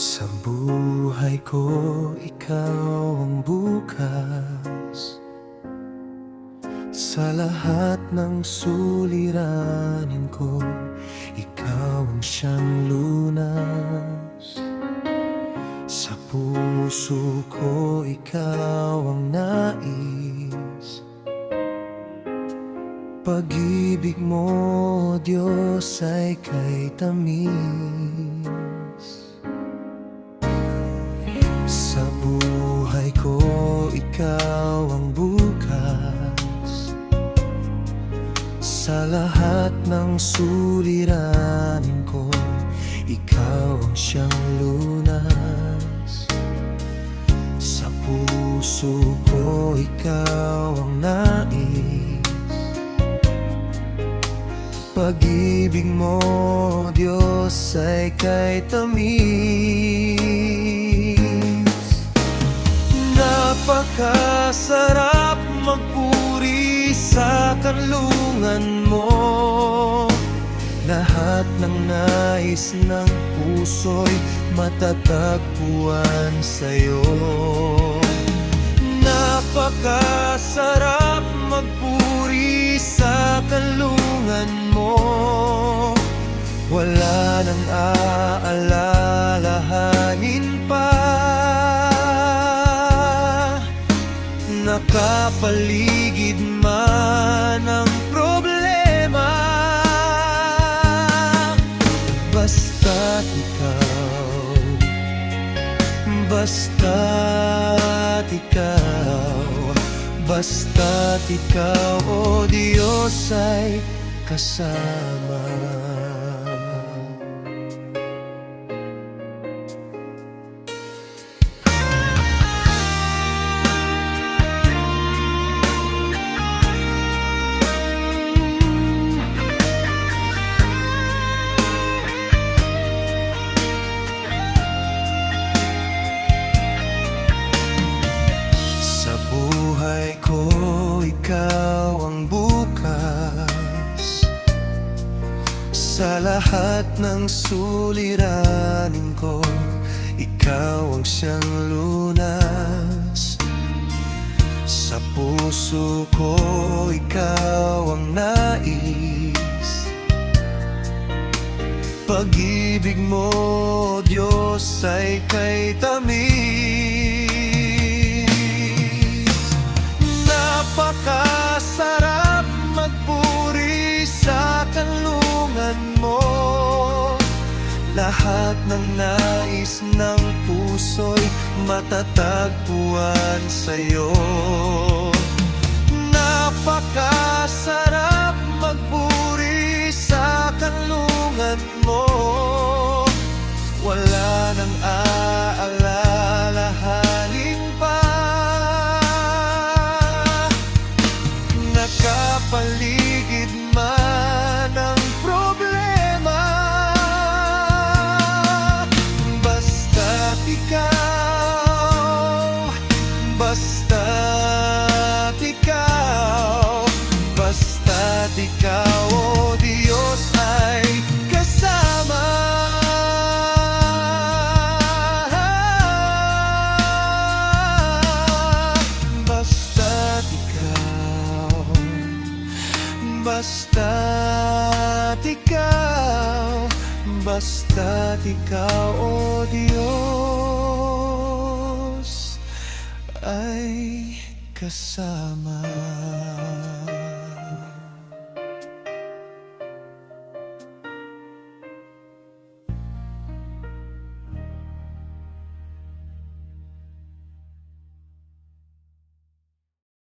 Sa buhay ko, ikaw ang bukas. Sa lahat ng suliranin ko, ikaw ang siyang lunas. Sa puso ko, ikaw ang nais. Pag-ibig mo, Diyos, ay kay tamis. Sa buhay ko, ikaw ang bukas. Sa lahat ng suliranin ko, ikaw ang siyang lunas. Sa puso ko, ikaw ang nais. Pag-ibig mo, Diyos, ay kay tamis. Napakasarap magpuri sa kanlungan mo. Lahat ng nais ng puso'y matatagpuan sa'yo. Napakasarap magpuri sa kanlungan mo. Wala nang aalalahanin pa. Nakapaligid man ang problema. Basta't ikaw, basta't ikaw, basta't ikaw, o Diyos, ay kasama. Sa buhay ko, ikaw ang bukas. Sa lahat ng suliranin ko, ikaw ang siyang lunas. Sa puso ko, ikaw ang nais. Pag-ibig mo, Diyos, ay kay tamis. Napakasarap magpuri sa kanlungan mo. Lahat ng nais ng puso'y matatagpuan sa'yo. Napakasarap magpuri sa kanlungan mo. Wala nang aalalahanin pa. Nakapaligid man ang problema. Basta't ikaw, basta't ikaw, basta't ikaw, o Diyos, ay kasama. Basta't ikaw, basta't ikaw, basta't ikaw, o Diyos, ay kasama.